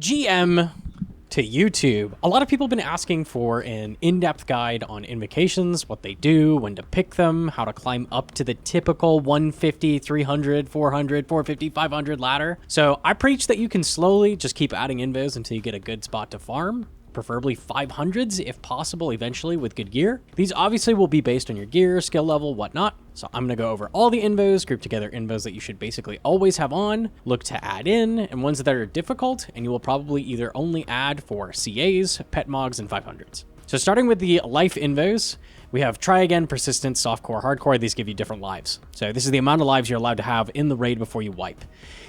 GM to YouTube. A lot of people have been asking for an in-depth guide on invocations, what they do, when to pick them, how to climb up to the typical 150, 300, 400, 450, 500 ladder. So I preach that you can slowly just keep adding invos until you get a good spot to farm. Preferably 500s if possible eventually with good gear. These obviously will be based on your gear, skill level, whatnot. So I'm gonna go over all the invos, group together invos that you should basically always have on, look to add in, and ones that are difficult, and you will probably either only add for CAs, pet mogs, and 500s. So starting with the life invos, we have try again, persistent, softcore, hardcore. These give you different lives. So this is the amount of lives you're allowed to have in the raid before you wipe.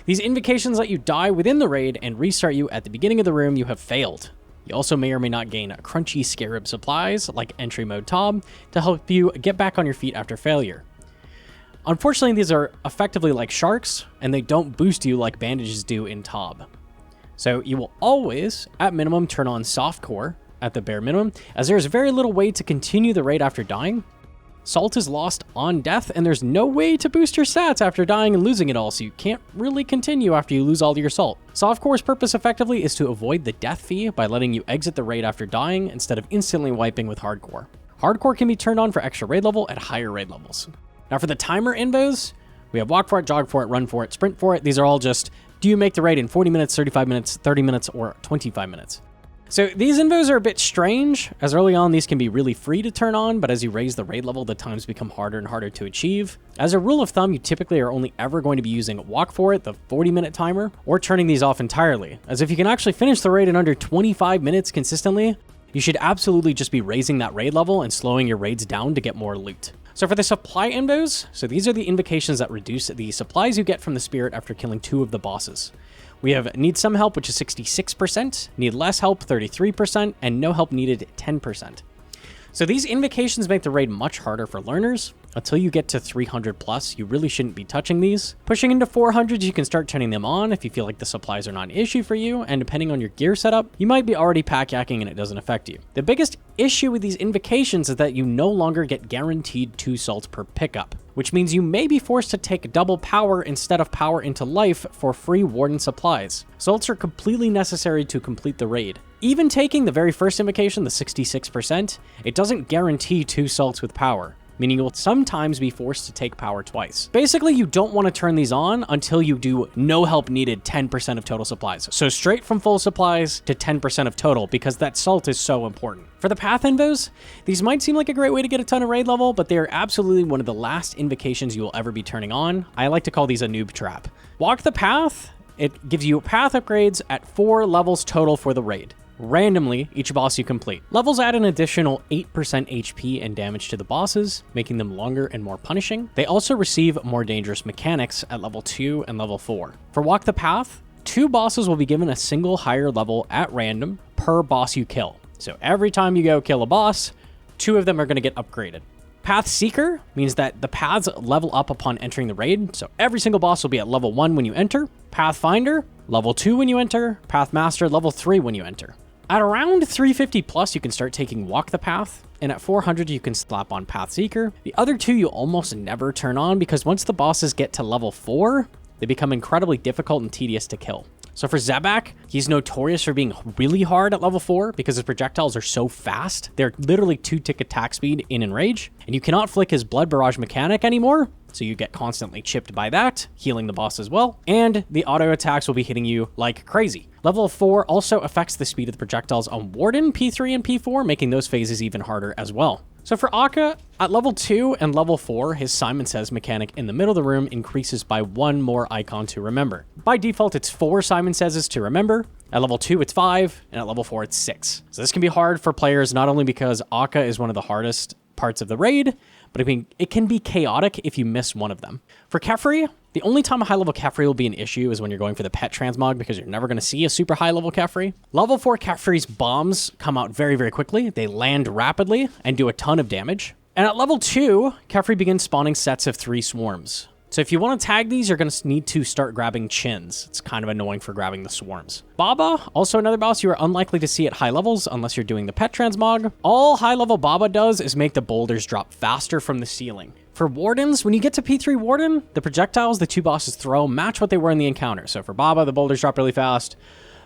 These invocations let you die within the raid and restart you at the beginning of the room you have failed. You also may or may not gain crunchy scarab supplies, like entry mode ToA, to help you get back on your feet after failure. Unfortunately, these are effectively like sharks, and they don't boost you like bandages do in ToA. So you will always, at minimum, turn on softcore at the bare minimum, as there is very little way to continue the raid after dying. Salt is lost on death, and there's no way to boost your stats after dying and losing it all, so you can't really continue after you lose all of your salt. Softcore's purpose effectively is to avoid the death fee by letting you exit the raid after dying instead of instantly wiping with hardcore. Hardcore can be turned on for extra raid level at higher raid levels. Now for the timer invos, we have walk for it, jog for it, run for it, sprint for it. These are all just, do you make the raid in 40 minutes, 35 minutes, 30 minutes, or 25 minutes? So these invos are a bit strange, as early on these can be really free to turn on, but as you raise the raid level, the times become harder and harder to achieve. As a rule of thumb, you typically are only ever going to be using walk for it, the 40-minute timer, or turning these off entirely, as if you can actually finish the raid in under 25 minutes consistently, you should absolutely just be raising that raid level and slowing your raids down to get more loot. So for the supply invos, so these are the invocations that reduce the supplies you get from the spirit after killing 2 of the bosses. We have need some help, which is 66%, need less help, 33%, and no help needed, 10%. So these invocations make the raid much harder for learners. Until you get to 300 plus, you really shouldn't be touching these. Pushing into 400s, you can start turning them on if you feel like the supplies are not an issue for you, and depending on your gear setup, you might be already pack-yakking and it doesn't affect you. The biggest issue with these invocations is that you no longer get guaranteed 2 salts per pickup, which means you may be forced to take double power instead of power into life for free Warden supplies. Salts are completely necessary to complete the raid. Even taking the very first invocation, the 66%, it doesn't guarantee 2 salts with power, meaning you will sometimes be forced to take power twice. Basically, you don't want to turn these on until you do no help needed 10% of total supplies. So straight from full supplies to 10% of total, because that salt is so important. For the path invos, these might seem like a great way to get a ton of raid level, but they are absolutely one of the last invocations you will ever be turning on. I like to call these a noob trap. Walk the path, it gives you path upgrades at 4 levels total for the raid. Randomly, each boss you complete. Levels add an additional 8% HP and damage to the bosses, making them longer and more punishing. They also receive more dangerous mechanics at level 2 and level 4. For Walk the Path, 2 bosses will be given a single higher level at random per boss you kill. So every time you go kill a boss, 2 of them are going to get upgraded. Path Seeker means that the paths level up upon entering the raid, so every single boss will be at level 1 when you enter. Pathfinder, level 2 when you enter. Pathmaster, level 3 when you enter. At around 350 plus, you can start taking Walk the Path, and at 400, you can slap on Path Seeker. The other 2 you almost never turn on because once the bosses get to level 4, they become incredibly difficult and tedious to kill. So for Zebak, he's notorious for being really hard at level 4 because his projectiles are so fast. They're literally 2-tick attack speed in Enrage, and you cannot flick his Blood Barrage mechanic anymore, so you get constantly chipped by that, healing the boss as well, and the auto attacks will be hitting you like crazy. Level 4 also affects the speed of the projectiles on Warden, P3, and P4, making those phases even harder as well. So for Akkha, at level 2 and level 4, his Simon Says mechanic in the middle of the room increases by 1 more icon to remember. By default, it's 4 Simon Says to remember. At level 2, it's 5, and at level 4, it's 6. So this can be hard for players, not only because Akkha is one of the hardest parts of the raid, but it can be chaotic if you miss one of them. For Kephri, the only time a high-level Kephri will be an issue is when you're going for the pet transmog, because you're never going to see a super high-level Kephri. Level 4 Kephri's bombs come out very, very quickly. They land rapidly and do a ton of damage. And at level 2, Kephri begins spawning sets of 3 swarms. So if you want to tag these, you're going to need to start grabbing chins. It's kind of annoying for grabbing the swarms. Baba, also another boss you are unlikely to see at high levels unless you're doing the pet transmog. All high-level Baba does is make the boulders drop faster from the ceiling. For Wardens, when you get to P3 Warden, the projectiles the 2 bosses throw match what they were in the encounter. So for Baba, the boulders drop really fast.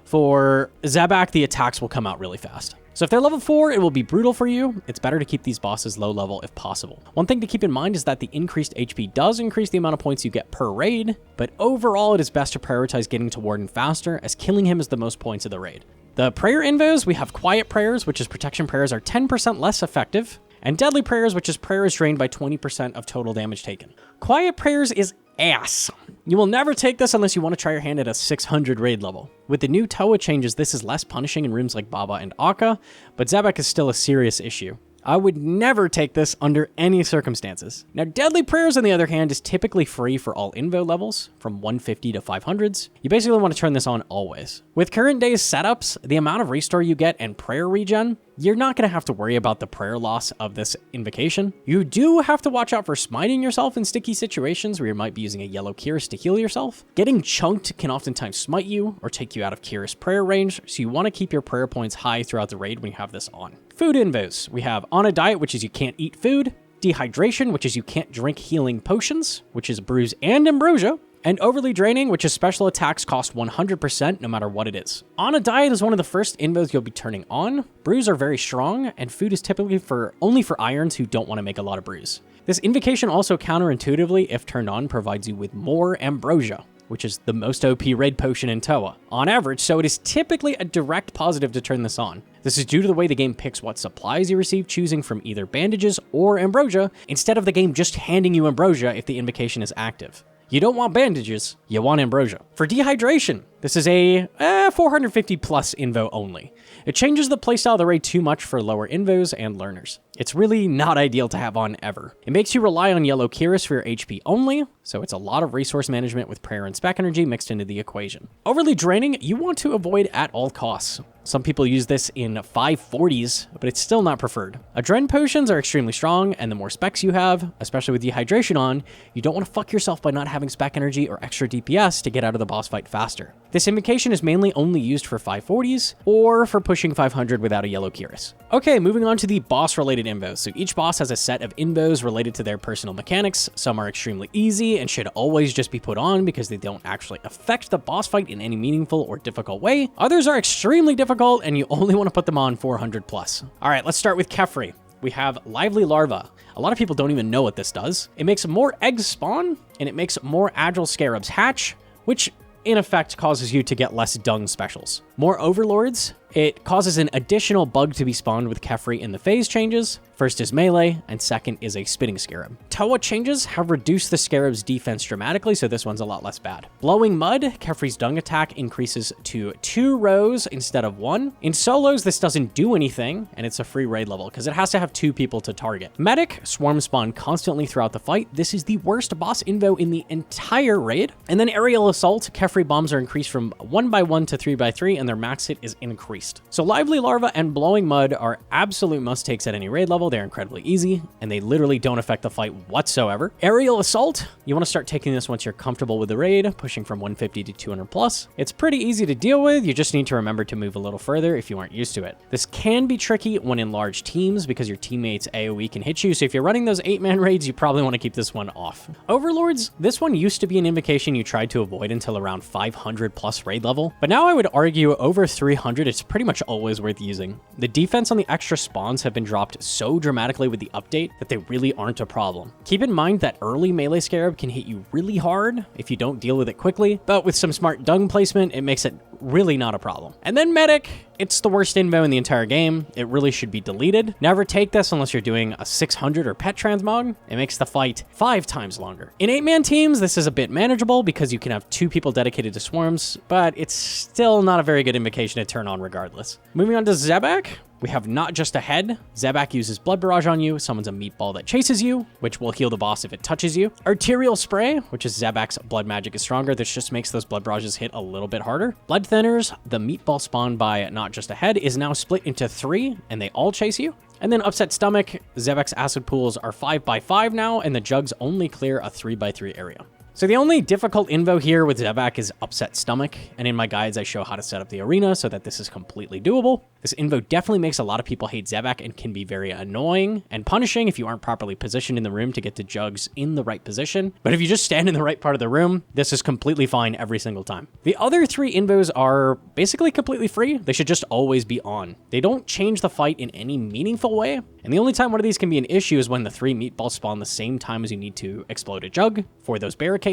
For Zebak, the attacks will come out really fast. So if they're level 4, it will be brutal for you. It's better to keep these bosses low level if possible. One thing to keep in mind is that the increased HP does increase the amount of points you get per raid, but overall it is best to prioritize getting to Warden faster, as killing him is the most points of the raid. The prayer invos, we have quiet prayers, which is protection prayers, are 10% less effective, and deadly prayers, which is prayers drained by 20% of total damage taken. Quiet prayers is ass. You will never take this unless you want to try your hand at a 600 raid level. With the new ToA changes, this is less punishing in rooms like Baba and Akkha, but Zebak is still a serious issue. I would never take this under any circumstances. Now, Deadly Prayers, on the other hand, is typically free for all Invo levels, from 150 to 500s. You basically want to turn this on always. With current day's setups, the amount of restore you get and prayer regen, you're not going to have to worry about the prayer loss of this invocation. You do have to watch out for smiting yourself in sticky situations where you might be using a yellow Kyrus to heal yourself. Getting chunked can oftentimes smite you or take you out of Kyrus prayer range, so you want to keep your prayer points high throughout the raid when you have this on. Food invos. We have on a diet, which is you can't eat food. Dehydration, which is you can't drink healing potions, which is brews and ambrosia. And overly draining, which is special attacks cost 100% no matter what it is. On a diet is one of the first invos you'll be turning on. Brews are very strong, and food is typically only for irons who don't want to make a lot of brews. This invocation also counterintuitively, if turned on, provides you with more ambrosia, which is the most OP raid potion in ToA, on average, so it is typically a direct positive to turn this on. This is due to the way the game picks what supplies you receive, choosing from either bandages or ambrosia, instead of the game just handing you ambrosia if the invocation is active. You don't want bandages, you want ambrosia. For dehydration, this is a 450 plus invo only. It changes the playstyle of the raid too much for lower invos and learners. It's really not ideal to have on ever. It makes you rely on yellow Kyrus for your HP only, so it's a lot of resource management with prayer and spec energy mixed into the equation. Overly draining, you want to avoid at all costs. Some people use this in 540s, but it's still not preferred. Adren potions are extremely strong, and the more specs you have, especially with dehydration on, you don't want to fuck yourself by not having spec energy or extra DPS to get out of the boss fight faster. This invocation is mainly only used for 540s or for pushing 500 without a yellow Kyrus. Okay, moving on to the boss-related invos. So each boss has a set of invos related to their personal mechanics. Some are extremely easy and should always just be put on because they don't actually affect the boss fight in any meaningful or difficult way. Others are extremely difficult and you only want to put them on 400 plus. All right, let's start with Kephri. We have Lively Larva. A lot of people don't even know what this does. It makes more eggs spawn and it makes more agile scarabs hatch, which in effect causes you to get less dung specials. More overlords, it causes an additional bug to be spawned with Kephri in the phase changes. First is melee, and second is a spitting scarab. ToA changes have reduced the scarab's defense dramatically, so this one's a lot less bad. Blowing Mud, Kephri's dung attack increases to 2 rows instead of 1. In solos, this doesn't do anything, and it's a free raid level, because it has to have 2 people to target. Medic, swarm spawn constantly throughout the fight. This is the worst boss invo in the entire raid. And then Aerial Assault, Kephri bombs are increased from 1x1 to 3x3, and their max hit is increased. So Lively Larva and Blowing Mud are absolute must-takes at any raid level. They're incredibly easy, and they literally don't affect the fight whatsoever. Aerial Assault, you want to start taking this once you're comfortable with the raid, pushing from 150 to 200 plus. It's pretty easy to deal with, you just need to remember to move a little further if you aren't used to it. This can be tricky when in large teams because your teammates' AoE can hit you, so if you're running those 8-man raids, you probably want to keep this one off. Overlords, this one used to be an invocation you tried to avoid until around 500 plus raid level, but now I would argue over 300 it's pretty much always worth using. The defense on the extra spawns have been dropped so dramatically with the update that they really aren't a problem. Keep in mind that early melee scarab can hit you really hard if you don't deal with it quickly, but with some smart dung placement, it makes it really not a problem. And then Medic, it's the worst invo in the entire game. It really should be deleted. Never take this unless you're doing a 600 or pet transmog. It makes the fight 5 times longer. In 8-man teams, this is a bit manageable because you can have 2 people dedicated to swarms, but it's still not a very good invocation to turn on regardless. Moving on to Zebak. We have Not Just a Head. Zebak uses Blood Barrage on you, summons a meatball that chases you, which will heal the boss if it touches you. Arterial Spray, which is Zebak's blood magic is stronger. This just makes those blood barrages hit a little bit harder. Blood Thinners, the meatball spawned by Not Just a Head is now split into 3, and they all chase you. And then Upset Stomach, Zebak's acid pools are 5x5 now, and the jugs only clear a 3x3 area. So the only difficult invo here with Zebak is Upset Stomach, and in my guides I show how to set up the arena so that this is completely doable. This invo definitely makes a lot of people hate Zebak and can be very annoying and punishing if you aren't properly positioned in the room to get to jugs in the right position. But if you just stand in the right part of the room, this is completely fine every single time. The other 3 invos are basically completely free. They should just always be on. They don't change the fight in any meaningful way, and the only time one of these can be an issue is when the 3 meatballs spawn the same time as you need to explode a jug for those barricades.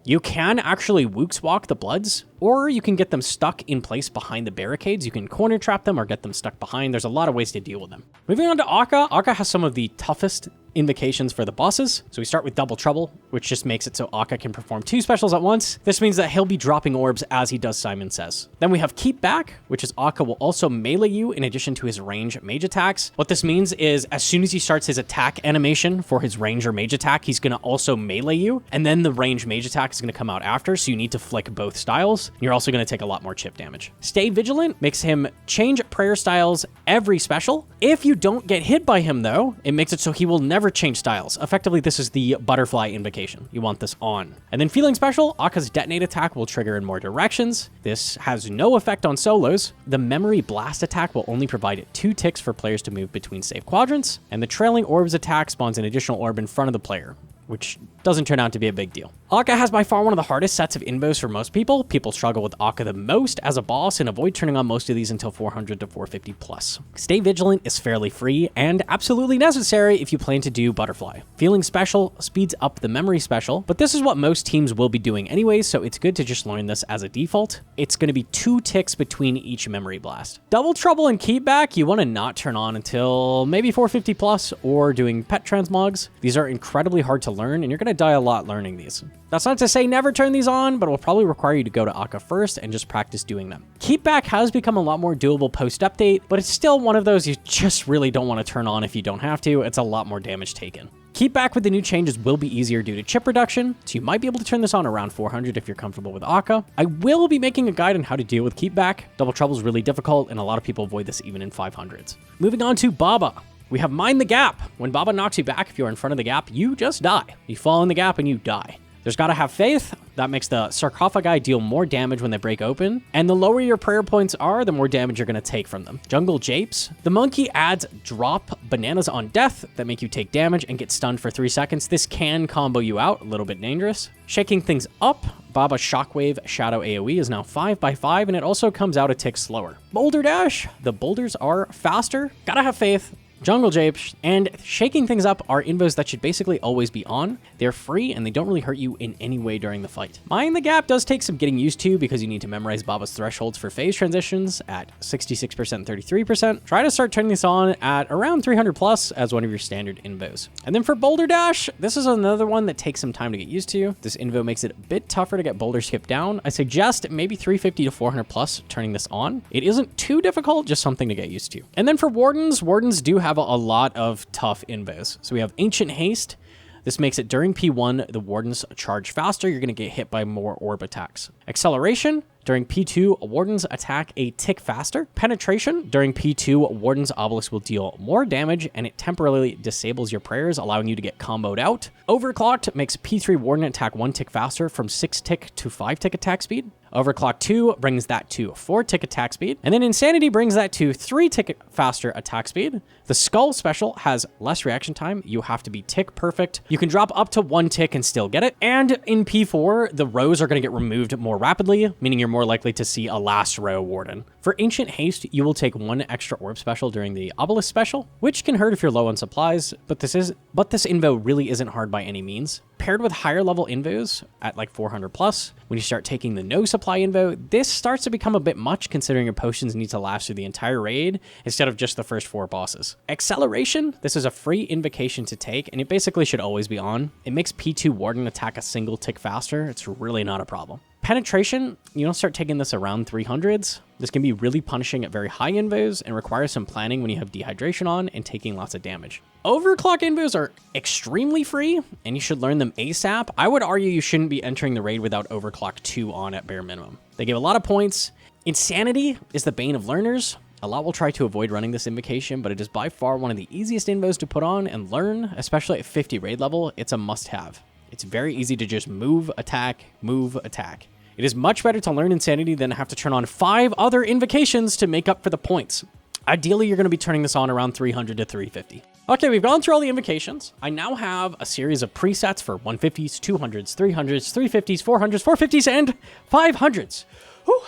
You can actually Wooks Walk the Bloods, or you can get them stuck in place behind the barricades. You can corner trap them or get them stuck behind. There's a lot of ways to deal with them. Moving on to Akkha. Akkha has some of the toughest invocations for the bosses. So we start with Double Trouble, which just makes it so Akkha can perform 2 specials at once. This means that he'll be dropping orbs as he does Simon Says. Then we have Keep Back, which is Akkha will also melee you in addition to his range mage attacks. What this means is as soon as he starts his attack animation for his range or mage attack, he's going to also melee you, and then the range mage attack is going to come out after, so you need to flick both styles. You're also going to take a lot more chip damage. Stay Vigilant makes him change prayer styles every special. If you don't get hit by him though, it makes it so he will never change styles. Effectively, this is the butterfly invocation. You want this on. And then Feeling Special, Akkha's detonate attack will trigger in more directions. This has no effect on solos. The memory blast attack will only provide 2 ticks for players to move between safe quadrants. And the trailing orbs attack spawns an additional orb in front of the player, which doesn't turn out to be a big deal. Akkha has by far one of the hardest sets of invos for most people. People struggle with Akkha the most as a boss and avoid turning on most of these until 400 to 450 plus. Stay Vigilant is fairly free and absolutely necessary if you plan to do Butterfly. Feeling Special speeds up the memory special, but this is what most teams will be doing anyways, so it's good to just learn this as a default. It's going to be 2 ticks between each memory blast. Double Trouble and Keep Back, you want to not turn on until maybe 450 plus or doing pet transmogs. These are incredibly hard to learn and you're going to die a lot learning these. That's not to say never turn these on, but it will probably require you to go to Akkha first and just practice doing them. Keep Back has become a lot more doable post-update, but it's still one of those you just really don't want to turn on if you don't have to. It's a lot more damage taken. Keep Back with the new changes will be easier due to chip reduction, so you might be able to turn this on around 400 if you're comfortable with Akkha. I will be making a guide on how to deal with Keep Back. Double Trouble is really difficult, and a lot of people avoid this even in 500s. Moving on to Baba. We have Mind the Gap. When Baba knocks you back, if you're in front of the gap, you just die. You fall in the gap and you die. There's Gotta Have Faith. That makes the sarcophagi deal more damage when they break open. And the lower your prayer points are, the more damage you're going to take from them. Jungle Japes. The monkey adds Drop Bananas on Death that make you take damage and get stunned for 3 seconds. This can combo you out, a little bit dangerous. Shaking things up. Baba Shockwave Shadow AoE is now 5x5, and it also comes out a tick slower. Boulder Dash. The boulders are faster. Gotta Have Faith. Jungle Japes, and Shaking Things Up are invos that should basically always be on. They're free and they don't really hurt you in any way during the fight. Mind the Gap does take some getting used to because you need to memorize Baba's thresholds for phase transitions at 66%, 33%. Try to start turning this on at around 300 plus as one of your standard invos. And then for Boulder Dash, this is another one that takes some time to get used to. This invo makes it a bit tougher to get boulder skip down. I suggest maybe 350 to 400 plus turning this on. It isn't too difficult, just something to get used to. And then for Wardens, Wardens do have a lot of tough invos. So we have Ancient Haste. This makes it during P1, the Wardens charge faster. You're going to get hit by more orb attacks. Acceleration. During P2, Wardens attack a tick faster. Penetration. During P2, Warden's Obelisk will deal more damage, and it temporarily disables your prayers, allowing you to get comboed out. Overclocked makes P3 Warden attack 1 tick faster from 6 tick to 5 tick attack speed. Overclock 2 brings that to 4 tick attack speed. And then Insanity brings that to 3 tick faster attack speed. The Skull special has less reaction time. You have to be tick perfect. You can drop up to 1 tick and still get it. And in P4, the rows are going to get removed more rapidly, meaning you're more likely to see a last row Warden. For Ancient Haste, you will take 1 extra orb special during the Obelisk special, which can hurt if you're low on supplies, but this invo really isn't hard by any means. Paired with higher level invos at like 400 plus, when you start taking the no supply invo, this starts to become a bit much considering your potions need to last through the entire raid instead of just the first 4 bosses. Acceleration, this is a free invocation to take and it basically should always be on. It makes P2 Warden attack a single tick faster. It's really not a problem. Penetration, you don't start taking this around 300s. This can be really punishing at very high invos and requires some planning when you have dehydration on and taking lots of damage. Overclock invos are extremely free and you should learn them ASAP. I would argue you shouldn't be entering the raid without Overclock 2 on at bare minimum. They give a lot of points. Insanity is the bane of learners. A lot will try to avoid running this invocation, but it is by far one of the easiest invos to put on and learn, especially at 50 raid level. It's a must-have. It's very easy to just move, attack, move, attack. It is much better to learn Insanity than have to turn on 5 other invocations to make up for the points. Ideally, you're going to be turning this on around 300 to 350. Okay, we've gone through all the invocations. I now have a series of presets for 150s, 200s, 300s, 350s, 400s, 450s, and 500s. Whew.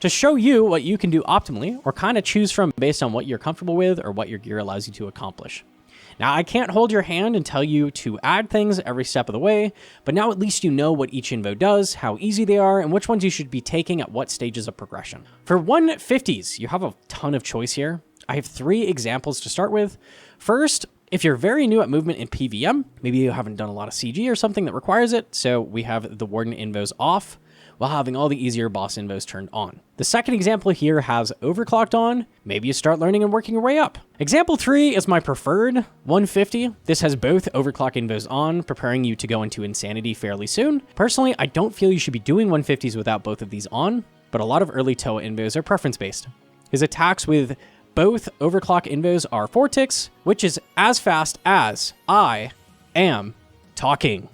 To show you what you can do optimally, or kind of choose from based on what you're comfortable with or what your gear allows you to accomplish. Now, I can't hold your hand and tell you to add things every step of the way, but now at least you know what each Invo does, how easy they are, and which ones you should be taking at what stages of progression. For 150s, you have a ton of choice here. I have 3 examples to start with. First, if you're very new at movement in PVM, maybe you haven't done a lot of CG or something that requires it, so we have the Warden Invos off, while having all the easier boss invos turned on. The second example here has overclocked on. Maybe you start learning and working your way up. Example 3 is my preferred 150. This has both overclock invos on, preparing you to go into Insanity fairly soon. Personally, I don't feel you should be doing 150s without both of these on, but a lot of early ToA invos are preference-based. His attacks with both overclock invos are 4 ticks, which is as fast as I am talking.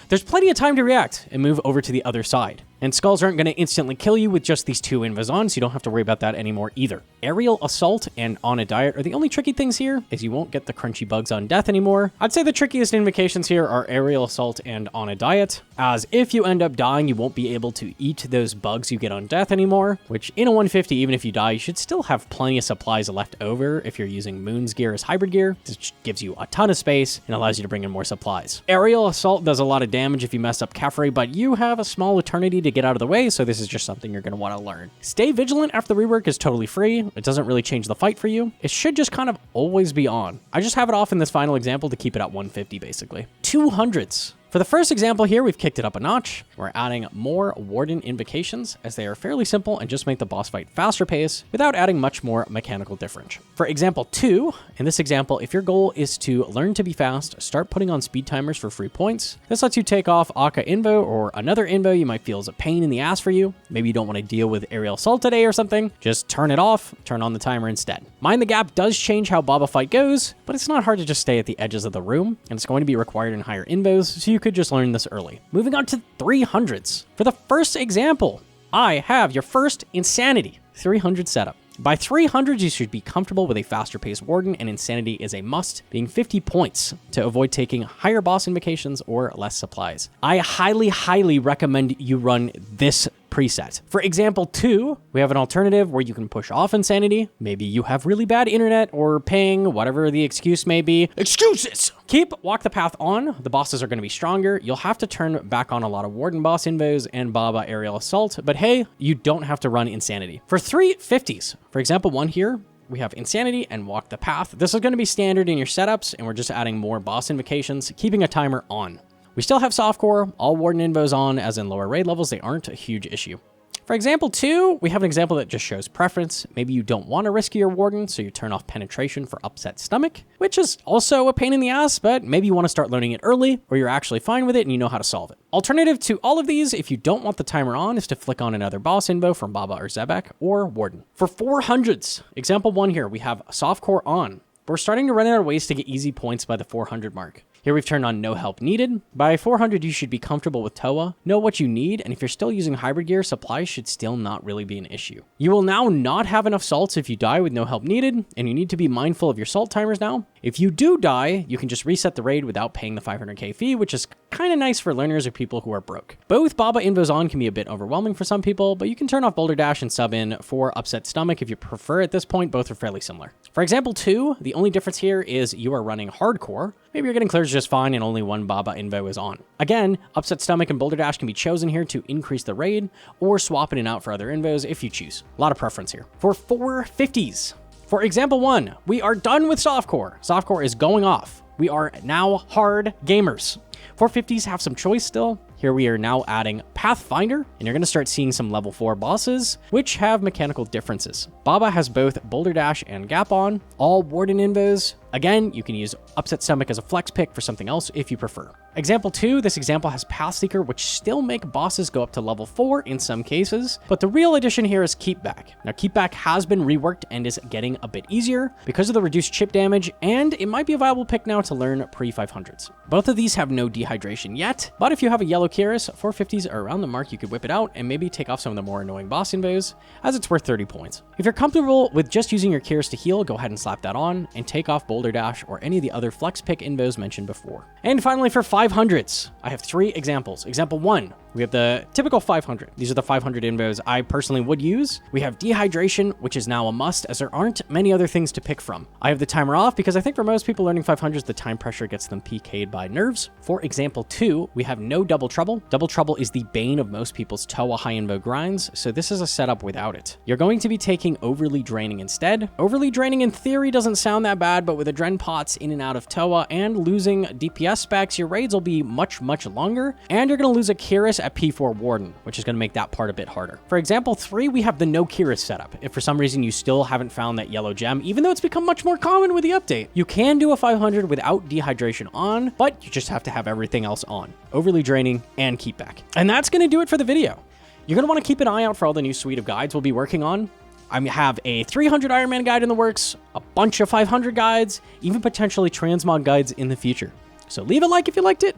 There's plenty of time to react and move over to the other side. And skulls aren't going to instantly kill you with just these 2 invos on, so you don't have to worry about that anymore either. Aerial Assault and On a Diet are the only tricky things here, as you won't get the crunchy bugs on death anymore. I'd say the trickiest invocations here are Aerial Assault and On a Diet, as if you end up dying, you won't be able to eat those bugs you get on death anymore, which in a 150, even if you die, you should still have plenty of supplies left over if you're using Moon's gear as hybrid gear. This gives you a ton of space and allows you to bring in more supplies. Aerial Assault does a lot of damage if you mess up Kephri, but you have a small eternity to get out of the way, so this is just something you're going to want to learn. Stay Vigilant after the rework is totally free. It doesn't really change the fight for you. It should just kind of always be on. I just have it off in this final example to keep it at 150 basically. 200s. For the first example here, we've kicked it up a notch. We're adding more Warden Invocations, as they are fairly simple and just make the boss fight faster pace without adding much more mechanical differential. For example 2, in this example, if your goal is to learn to be fast, start putting on speed timers for free points. This lets you take off Akkha Invo or another Invo you might feel is a pain in the ass for you. Maybe you don't want to deal with Aerial Assault today or something. Just turn it off, turn on the timer instead. Mind the Gap does change how Baba fight goes, but it's not hard to just stay at the edges of the room, and it's going to be required in higher Invos, so you could just learn this early. Moving on to 300s. For the first example, I have your first Insanity 300 setup. By 300s, you should be comfortable with a faster paced Warden, and Insanity is a must, being 50 points to avoid taking higher boss invocations or less supplies. I highly recommend you run this preset. For example 2, we have an alternative where you can push off Insanity. Maybe you have really bad internet or ping, whatever the excuse may be. Excuses! Keep Walk the Path on. The bosses are going to be stronger. You'll have to turn back on a lot of Warden boss invos and Baba Aerial Assault, but hey, you don't have to run Insanity. For 350s, for example 1 here, we have Insanity and Walk the Path. This is going to be standard in your setups, and we're just adding more boss invocations, keeping a timer on. We still have softcore, all Warden Invos on, as in lower raid levels, they aren't a huge issue. For example 2, we have an example that just shows preference. Maybe you don't want to risk your Warden, so you turn off Penetration for upset stomach, which is also a pain in the ass, but maybe you want to start learning it early, or you're actually fine with it and you know how to solve it. Alternative to all of these, if you don't want the timer on, is to flick on another boss Invo from Baba or Zebak, or Warden. For 400s, example 1 here, we have softcore on. We're starting to run out of ways to get easy points by the 400 mark. Here we've turned on no help needed. By 400, you should be comfortable with ToA, know what you need, and if you're still using hybrid gear, supplies should still not really be an issue. You will now not have enough salts if you die with no help needed, and you need to be mindful of your salt timers now. If you do die, you can just reset the raid without paying the 500k fee, which is kind of nice for learners or people who are broke. Both Baba Invos on can be a bit overwhelming for some people, but you can turn off Boulder Dash and sub in for Upset Stomach if you prefer. At this point, both are fairly similar. For example 2, the only difference here is you are running hardcore. Maybe you're getting clears just fine and only one Baba Invo is on. Again, Upset Stomach and Boulder Dash can be chosen here to increase the raid, or swapping it out for other Invos if you choose. A lot of preference here. For 450s, for example 1, we are done with softcore. Softcore is going off. We are now hard gamers. 450s have some choice still. Here we are now adding Pathfinder, and you're going to start seeing some level 4 bosses, which have mechanical differences. Baba has both Boulder Dash and Gap on. All Warden Invos Again, you can use Upset Stomach as a flex pick for something else if you prefer. Example 2, this example has Path Seeker, which still make bosses go up to level 4 in some cases, but the real addition here is Keepback. Now, Keepback has been reworked and is getting a bit easier because of the reduced chip damage, and it might be a viable pick now to learn pre-500s. Both of these have no dehydration yet, but if you have a yellow Kyrus, 450s are around the mark you could whip it out and maybe take off some of the more annoying boss invos, as it's worth 30 points. If you're comfortable with just using your Kyrus to heal, go ahead and slap that on and take off Boulder Dash or any of the other flex pick invos mentioned before. And finally, for 500s, I have 3 examples. Example 1, we have the typical 500. These are the 500 invos I personally would use. We have Dehydration, which is now a must, as there aren't many other things to pick from. I have the timer off because I think for most people learning 500s, the time pressure gets them PK'd by nerves. For example 2, we have no Double Trouble. Double Trouble is the bane of most people's ToA high invo grinds, so this is a setup without it. You're going to be taking Overly Draining instead. Overly Draining in theory doesn't sound that bad, but with the Dren pots in and out of ToA and losing DPS specs, your raids will be much longer, and you're going to lose a Kyrus at P4 Warden, which is going to make that part a bit harder. For example 3, we have the no Kyrus setup. If for some reason you still haven't found that yellow gem, even though it's become much more common with the update, you can do a 500 without Dehydration on, but you just have to have everything else on. Overly Draining and Keepback. And that's going to do it for the video. You're going to want to keep an eye out for all the new suite of guides we'll be working on. I have a 300 Iron Man guide in the works, a bunch of 500 guides, even potentially transmog guides in the future. So leave a like if you liked it,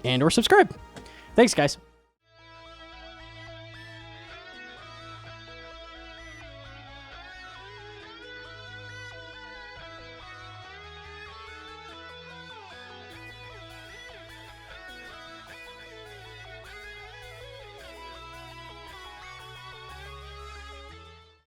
and or subscribe. Thanks, guys.